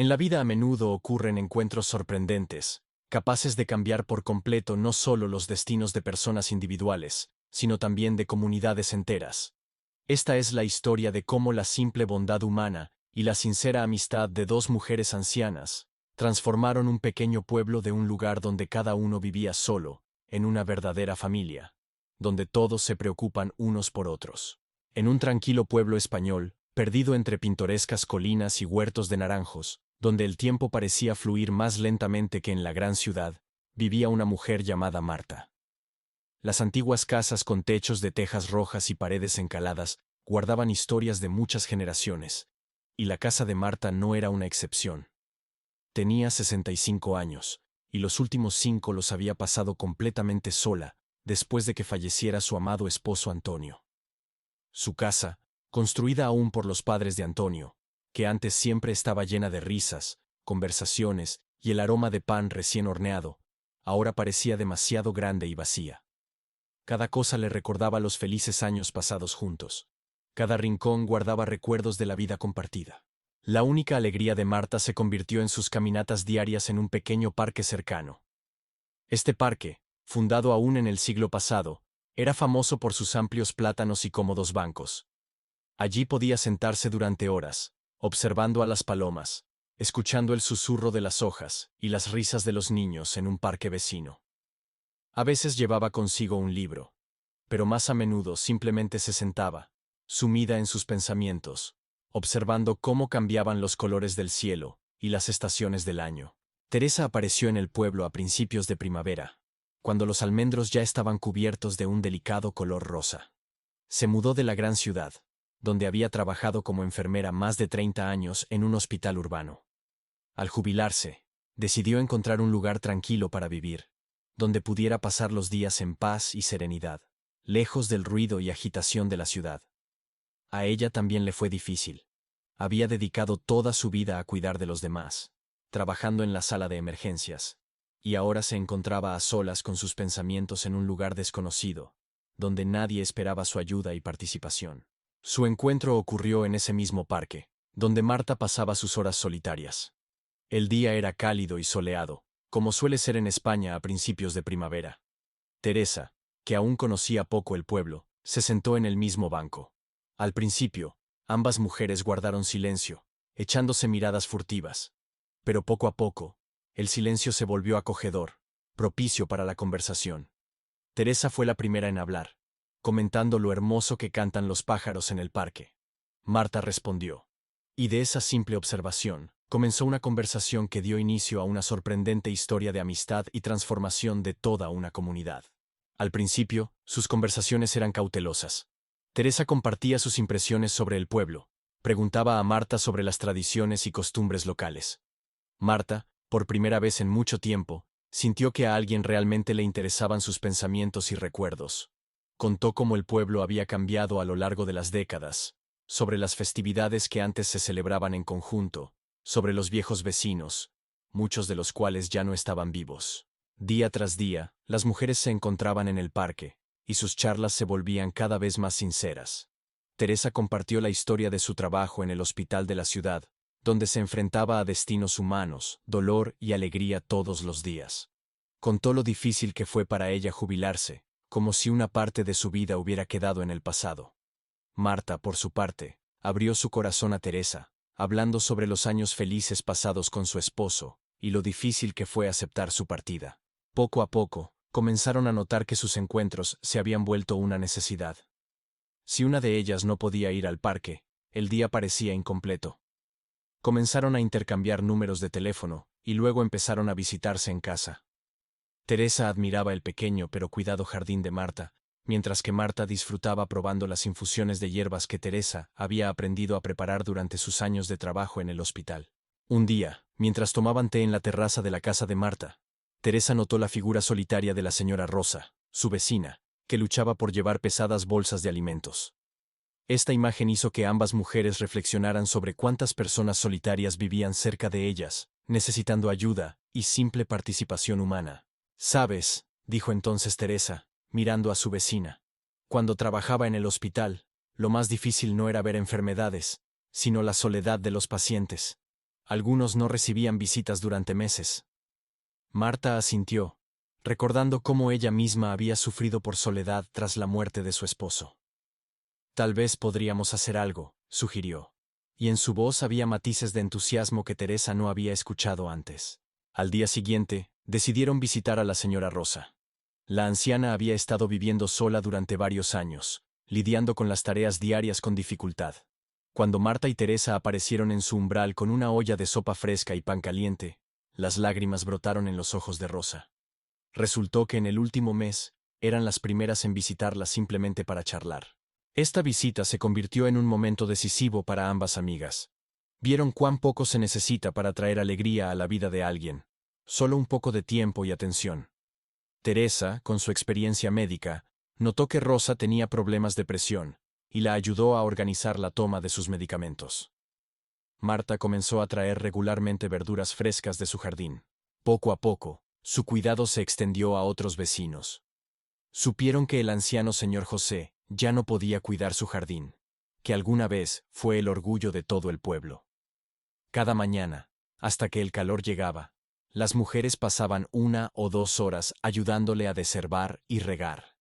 En la vida a menudo ocurren encuentros sorprendentes, capaces de cambiar por completo no solo los destinos de personas individuales, sino también de comunidades enteras. Esta es la historia de cómo la simple bondad humana y la sincera amistad de dos mujeres ancianas transformaron un pequeño pueblo de un lugar donde cada uno vivía solo, en una verdadera familia, donde todos se preocupan unos por otros. En un tranquilo pueblo español, perdido entre pintorescas colinas y huertos de naranjos, donde el tiempo parecía fluir más lentamente que en la gran ciudad, vivía una mujer llamada Marta. Las antiguas casas con techos de tejas rojas y paredes encaladas guardaban historias de muchas generaciones, y la casa de Marta no era una excepción. Tenía 65 años, y los últimos 5 los había pasado completamente sola, después de que falleciera su amado esposo Antonio. Su casa, construida aún por los padres de Antonio, que antes siempre estaba llena de risas, conversaciones y el aroma de pan recién horneado, ahora parecía demasiado grande y vacía. Cada cosa le recordaba los felices años pasados juntos. Cada rincón guardaba recuerdos de la vida compartida. La única alegría de Marta se convirtió en sus caminatas diarias en un pequeño parque cercano. Este parque, fundado aún en el siglo pasado, era famoso por sus amplios plátanos y cómodos bancos. Allí podía sentarse durante horas, observando a las palomas, escuchando el susurro de las hojas y las risas de los niños en un parque vecino. A veces llevaba consigo un libro, pero más a menudo simplemente se sentaba, sumida en sus pensamientos, observando cómo cambiaban los colores del cielo y las estaciones del año. Teresa apareció en el pueblo a principios de primavera, cuando los almendros ya estaban cubiertos de un delicado color rosa. Se mudó de la gran ciudad, donde había trabajado como enfermera más de 30 años en un hospital urbano. Al jubilarse, decidió encontrar un lugar tranquilo para vivir, donde pudiera pasar los días en paz y serenidad, lejos del ruido y agitación de la ciudad. A ella también le fue difícil. Había dedicado toda su vida a cuidar de los demás, trabajando en la sala de emergencias, y ahora se encontraba a solas con sus pensamientos en un lugar desconocido, donde nadie esperaba su ayuda y participación. Su encuentro ocurrió en ese mismo parque, donde Marta pasaba sus horas solitarias. El día era cálido y soleado, como suele ser en España a principios de primavera. Teresa, que aún conocía poco el pueblo, se sentó en el mismo banco. Al principio, ambas mujeres guardaron silencio, echándose miradas furtivas. Pero poco a poco, el silencio se volvió acogedor, propicio para la conversación. Teresa fue la primera en hablar, comentando lo hermoso que cantan los pájaros en el parque. Marta respondió. Y de esa simple observación, comenzó una conversación que dio inicio a una sorprendente historia de amistad y transformación de toda una comunidad. Al principio, sus conversaciones eran cautelosas. Teresa compartía sus impresiones sobre el pueblo, preguntaba a Marta sobre las tradiciones y costumbres locales. Marta, por primera vez en mucho tiempo, sintió que a alguien realmente le interesaban sus pensamientos y recuerdos. Contó cómo el pueblo había cambiado a lo largo de las décadas, sobre las festividades que antes se celebraban en conjunto, sobre los viejos vecinos, muchos de los cuales ya no estaban vivos. Día tras día, las mujeres se encontraban en el parque, y sus charlas se volvían cada vez más sinceras. Teresa compartió la historia de su trabajo en el hospital de la ciudad, donde se enfrentaba a destinos humanos, dolor y alegría todos los días. Contó lo difícil que fue para ella jubilarse, como si una parte de su vida hubiera quedado en el pasado. Marta, por su parte, abrió su corazón a Teresa, hablando sobre los años felices pasados con su esposo, y lo difícil que fue aceptar su partida. Poco a poco, comenzaron a notar que sus encuentros se habían vuelto una necesidad. Si una de ellas no podía ir al parque, el día parecía incompleto. Comenzaron a intercambiar números de teléfono, y luego empezaron a visitarse en casa. Teresa admiraba el pequeño pero cuidado jardín de Marta, mientras que Marta disfrutaba probando las infusiones de hierbas que Teresa había aprendido a preparar durante sus años de trabajo en el hospital. Un día, mientras tomaban té en la terraza de la casa de Marta, Teresa notó la figura solitaria de la señora Rosa, su vecina, que luchaba por llevar pesadas bolsas de alimentos. Esta imagen hizo que ambas mujeres reflexionaran sobre cuántas personas solitarias vivían cerca de ellas, necesitando ayuda y simple participación humana. «¿Sabes?», dijo entonces Teresa, mirando a su vecina. «Cuando trabajaba en el hospital, lo más difícil no era ver enfermedades, sino la soledad de los pacientes. Algunos no recibían visitas durante meses. Marta asintió, recordando cómo ella misma había sufrido por soledad tras la muerte de su esposo. Tal vez podríamos hacer algo, sugirió. Y en su voz había matices de entusiasmo que Teresa no había escuchado antes. Al día siguiente, decidieron visitar a la señora Rosa. La anciana había estado viviendo sola durante varios años, lidiando con las tareas diarias con dificultad. Cuando Marta y Teresa aparecieron en su umbral con una olla de sopa fresca y pan caliente, las lágrimas brotaron en los ojos de Rosa. Resultó que en el último mes, eran las primeras en visitarla simplemente para charlar. Esta visita se convirtió en un momento decisivo para ambas amigas. Vieron cuán poco se necesita para traer alegría a la vida de alguien. Solo un poco de tiempo y atención. Teresa, con su experiencia médica, notó que Rosa tenía problemas de presión, y la ayudó a organizar la toma de sus medicamentos. Marta comenzó a traer regularmente verduras frescas de su jardín. Poco a poco, su cuidado se extendió a otros vecinos. Supieron que el anciano señor José ya no podía cuidar su jardín, que alguna vez fue el orgullo de todo el pueblo. Cada mañana, hasta que el calor llegaba, las mujeres pasaban 1 o 2 horas ayudándole a desherbar y regar.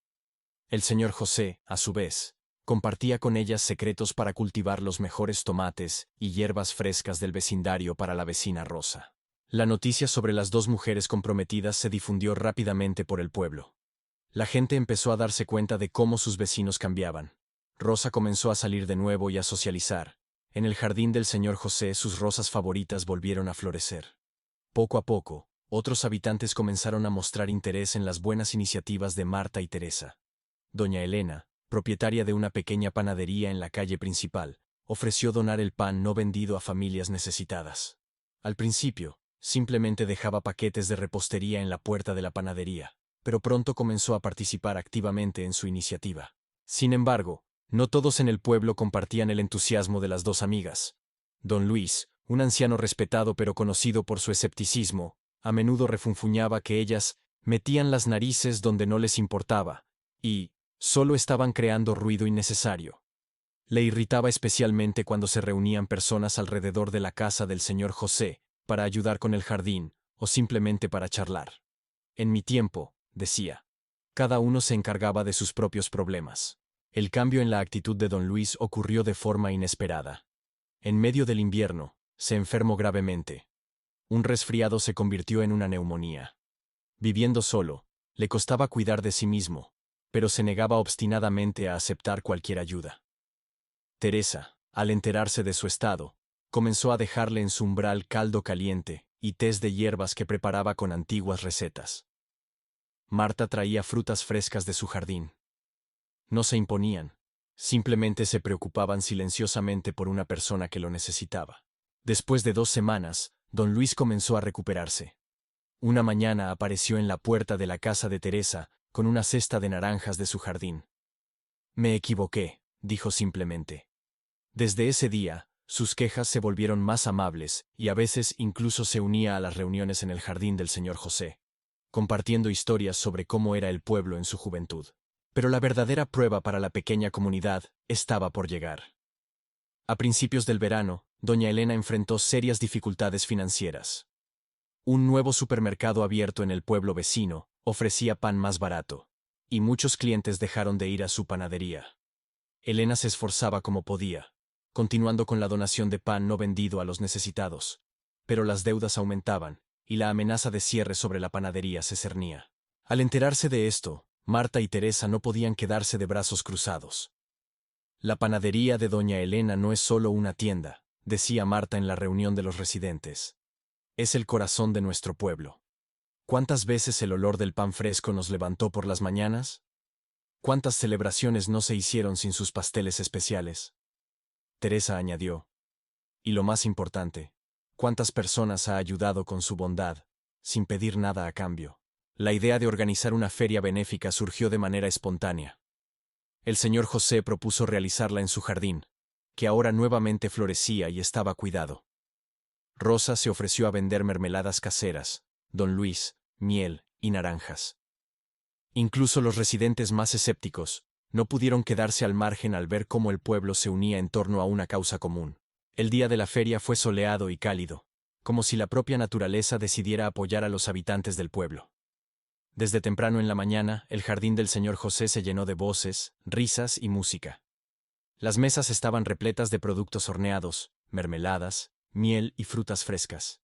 El señor José, a su vez, compartía con ellas secretos para cultivar los mejores tomates y hierbas frescas del vecindario para la vecina Rosa. La noticia sobre las dos mujeres comprometidas se difundió rápidamente por el pueblo. La gente empezó a darse cuenta de cómo sus vecinos cambiaban. Rosa comenzó a salir de nuevo y a socializar. En el jardín del señor José sus rosas favoritas volvieron a florecer. Poco a poco, otros habitantes comenzaron a mostrar interés en las buenas iniciativas de Marta y Teresa. Doña Elena, propietaria de una pequeña panadería en la calle principal, ofreció donar el pan no vendido a familias necesitadas. Al principio, simplemente dejaba paquetes de repostería en la puerta de la panadería, pero pronto comenzó a participar activamente en su iniciativa. Sin embargo, no todos en el pueblo compartían el entusiasmo de las dos amigas. Don Luis, un anciano respetado pero conocido por su escepticismo, a menudo refunfuñaba que ellas metían las narices donde no les importaba, y solo estaban creando ruido innecesario. Le irritaba especialmente cuando se reunían personas alrededor de la casa del señor José para ayudar con el jardín o simplemente para charlar. En mi tiempo, decía, cada uno se encargaba de sus propios problemas. El cambio en la actitud de don Luis ocurrió de forma inesperada. En medio del invierno, se enfermó gravemente. Un resfriado se convirtió en una neumonía. Viviendo solo, le costaba cuidar de sí mismo, pero se negaba obstinadamente a aceptar cualquier ayuda. Teresa, al enterarse de su estado, comenzó a dejarle en su umbral caldo caliente y tés de hierbas que preparaba con antiguas recetas. Marta traía frutas frescas de su jardín. No se imponían, simplemente se preocupaban silenciosamente por una persona que lo necesitaba. Después de 2 semanas, don Luis comenzó a recuperarse. Una mañana apareció en la puerta de la casa de Teresa con una cesta de naranjas de su jardín. Me equivoqué, dijo simplemente. Desde ese día, sus quejas se volvieron más amables y a veces incluso se unía a las reuniones en el jardín del señor José, compartiendo historias sobre cómo era el pueblo en su juventud. Pero la verdadera prueba para la pequeña comunidad estaba por llegar. A principios del verano, doña Elena enfrentó serias dificultades financieras. Un nuevo supermercado abierto en el pueblo vecino ofrecía pan más barato, y muchos clientes dejaron de ir a su panadería. Elena se esforzaba como podía, continuando con la donación de pan no vendido a los necesitados, pero las deudas aumentaban, y la amenaza de cierre sobre la panadería se cernía. Al enterarse de esto, Marta y Teresa no podían quedarse de brazos cruzados. La panadería de doña Elena no es solo una tienda, decía Marta en la reunión de los residentes. Es el corazón de nuestro pueblo. ¿Cuántas veces el olor del pan fresco nos levantó por las mañanas? ¿Cuántas celebraciones no se hicieron sin sus pasteles especiales? Teresa añadió. Y lo más importante, ¿cuántas personas ha ayudado con su bondad, sin pedir nada a cambio? La idea de organizar una feria benéfica surgió de manera espontánea. El señor José propuso realizarla en su jardín, que ahora nuevamente florecía y estaba cuidado. Rosa se ofreció a vender mermeladas caseras, don Luis, miel y naranjas. Incluso los residentes más escépticos no pudieron quedarse al margen al ver cómo el pueblo se unía en torno a una causa común. El día de la feria fue soleado y cálido. como si la propia naturaleza decidiera apoyar a los habitantes del pueblo. Desde temprano en la mañana, el jardín del señor José se llenó de voces, risas y música. Las mesas estaban repletas de productos horneados, mermeladas, miel y frutas frescas.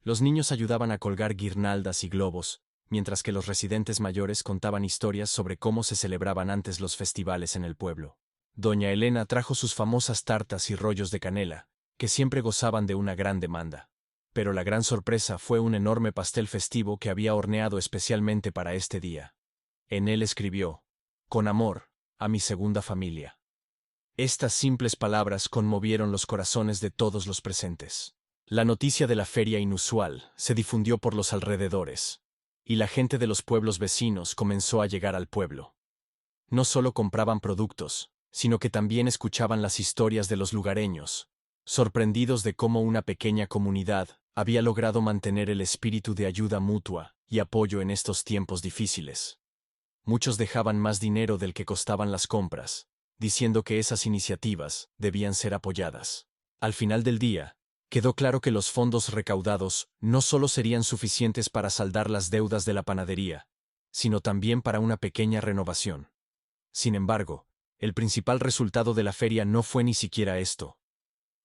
Los niños ayudaban a colgar guirnaldas y globos, mientras que los residentes mayores contaban historias sobre cómo se celebraban antes los festivales en el pueblo. Doña Elena trajo sus famosas tartas y rollos de canela, que siempre gozaban de una gran demanda. Pero la gran sorpresa fue un enorme pastel festivo que había horneado especialmente para este día. En él escribió: «Con amor, a mi segunda familia». Estas simples palabras conmovieron los corazones de todos los presentes. La noticia de la feria inusual se difundió por los alrededores, y la gente de los pueblos vecinos comenzó a llegar al pueblo. No solo compraban productos, sino que también escuchaban las historias de los lugareños, sorprendidos de cómo una pequeña comunidad había logrado mantener el espíritu de ayuda mutua y apoyo en estos tiempos difíciles. Muchos dejaban más dinero del que costaban las compras, diciendo que esas iniciativas debían ser apoyadas. Al final del día, quedó claro que los fondos recaudados no solo serían suficientes para saldar las deudas de la panadería, sino también para una pequeña renovación. Sin embargo, el principal resultado de la feria no fue ni siquiera esto.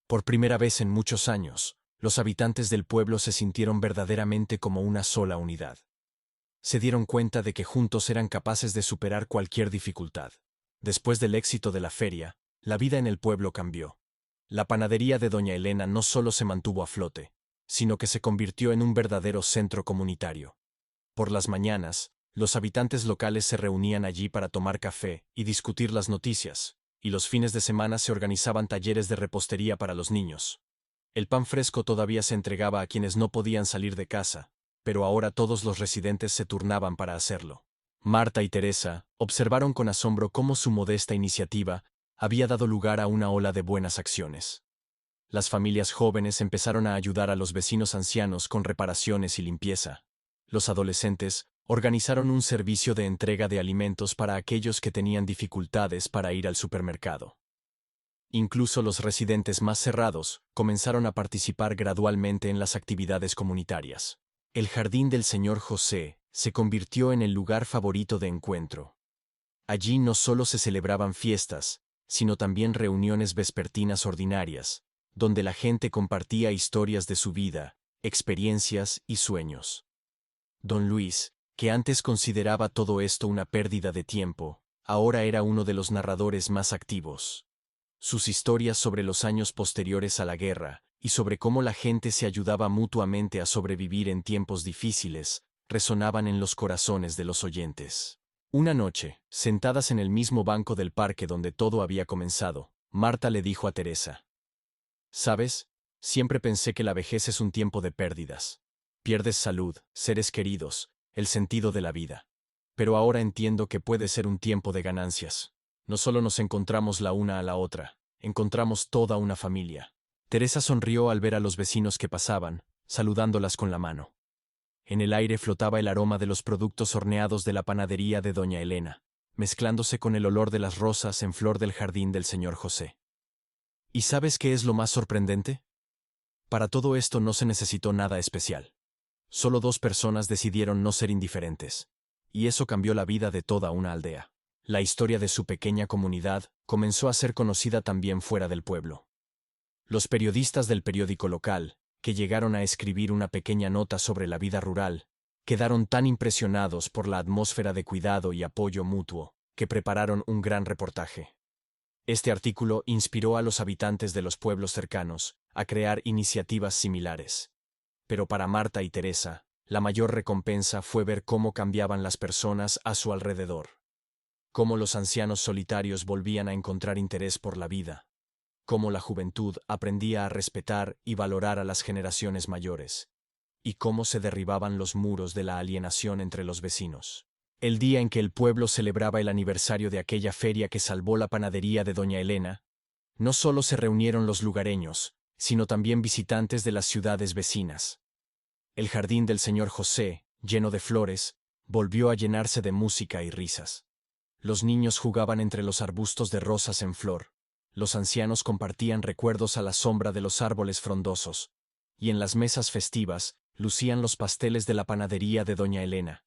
Por primera vez en muchos años, los habitantes del pueblo se sintieron verdaderamente como una sola unidad. Se dieron cuenta de que juntos eran capaces de superar cualquier dificultad. Después del éxito de la feria, la vida en el pueblo cambió. La panadería de Doña Elena no solo se mantuvo a flote, sino que se convirtió en un verdadero centro comunitario. Por las mañanas, los habitantes locales se reunían allí para tomar café y discutir las noticias, y los fines de semana se organizaban talleres de repostería para los niños. El pan fresco todavía se entregaba a quienes no podían salir de casa, pero ahora todos los residentes se turnaban para hacerlo. Marta y Teresa observaron con asombro cómo su modesta iniciativa había dado lugar a una ola de buenas acciones. Las familias jóvenes empezaron a ayudar a los vecinos ancianos con reparaciones y limpieza. Los adolescentes organizaron un servicio de entrega de alimentos para aquellos que tenían dificultades para ir al supermercado. Incluso los residentes más cerrados comenzaron a participar gradualmente en las actividades comunitarias. El jardín del señor José se convirtió en el lugar favorito de encuentro. Allí no solo se celebraban fiestas, sino también reuniones vespertinas ordinarias, donde la gente compartía historias de su vida, experiencias y sueños. Don Luis, que antes consideraba todo esto una pérdida de tiempo, ahora era uno de los narradores más activos. Sus historias sobre los años posteriores a la guerra y sobre cómo la gente se ayudaba mutuamente a sobrevivir en tiempos difíciles, resonaban en los corazones de los oyentes. Una noche, sentadas en el mismo banco del parque donde todo había comenzado, Marta le dijo a Teresa: «¿Sabes? Siempre pensé que la vejez es un tiempo de pérdidas. Pierdes salud, seres queridos, el sentido de la vida. Pero ahora entiendo que puede ser un tiempo de ganancias. No solo nos encontramos la una a la otra, encontramos toda una familia». Teresa sonrió al ver a los vecinos que pasaban, saludándolas con la mano. En el aire flotaba el aroma de los productos horneados de la panadería de Doña Elena, mezclándose con el olor de las rosas en flor del jardín del señor José. ¿Y sabes qué es lo más sorprendente? Para todo esto no se necesitó nada especial. Solo dos personas decidieron no ser indiferentes, y eso cambió la vida de toda una aldea. La historia de su pequeña comunidad comenzó a ser conocida también fuera del pueblo. Los periodistas del periódico local, que llegaron a escribir una pequeña nota sobre la vida rural, quedaron tan impresionados por la atmósfera de cuidado y apoyo mutuo, que prepararon un gran reportaje. Este artículo inspiró a los habitantes de los pueblos cercanos a crear iniciativas similares. Pero para Marta y Teresa, la mayor recompensa fue ver cómo cambiaban las personas a su alrededor. Cómo los ancianos solitarios volvían a encontrar interés por la vida. Cómo la juventud aprendía a respetar y valorar a las generaciones mayores, y cómo se derribaban los muros de la alienación entre los vecinos. El día en que el pueblo celebraba el aniversario de aquella feria que salvó la panadería de Doña Elena, no solo se reunieron los lugareños, sino también visitantes de las ciudades vecinas. El jardín del señor José, lleno de flores, volvió a llenarse de música y risas. Los niños jugaban entre los arbustos de rosas en flor. Los ancianos compartían recuerdos a la sombra de los árboles frondosos, y en las mesas festivas lucían los pasteles de la panadería de doña Elena,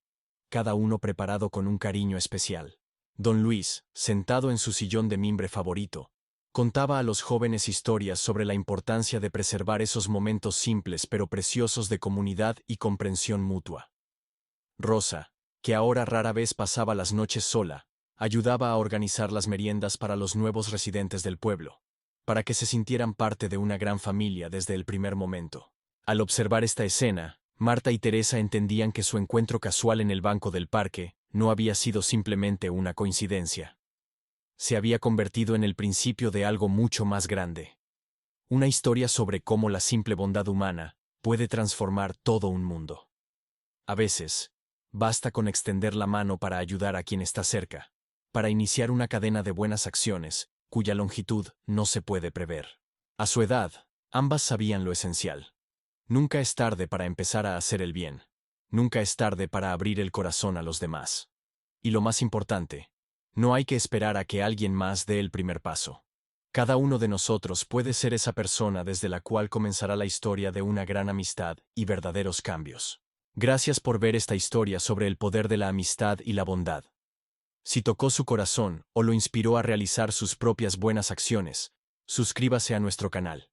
cada uno preparado con un cariño especial. Don Luis, sentado en su sillón de mimbre favorito, contaba a los jóvenes historias sobre la importancia de preservar esos momentos simples pero preciosos de comunidad y comprensión mutua. Rosa, que ahora rara vez pasaba las noches sola, ayudaba a organizar las meriendas para los nuevos residentes del pueblo, para que se sintieran parte de una gran familia desde el primer momento. Al observar esta escena, Marta y Teresa entendían que su encuentro casual en el banco del parque no había sido simplemente una coincidencia. Se había convertido en el principio de algo mucho más grande. Una historia sobre cómo la simple bondad humana puede transformar todo un mundo. A veces, basta con extender la mano para ayudar a quien está cerca, para iniciar una cadena de buenas acciones, cuya longitud no se puede prever. A su edad, ambas sabían lo esencial. Nunca es tarde para empezar a hacer el bien. Nunca es tarde para abrir el corazón a los demás. Y lo más importante, no hay que esperar a que alguien más dé el primer paso. Cada uno de nosotros puede ser esa persona desde la cual comenzará la historia de una gran amistad y verdaderos cambios. Gracias por ver esta historia sobre el poder de la amistad y la bondad. Si tocó su corazón o lo inspiró a realizar sus propias buenas acciones, suscríbase a nuestro canal.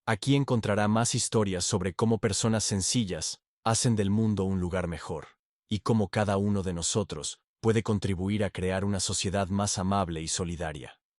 Aquí encontrará más historias sobre cómo personas sencillas hacen del mundo un lugar mejor, y cómo cada uno de nosotros puede contribuir a crear una sociedad más amable y solidaria.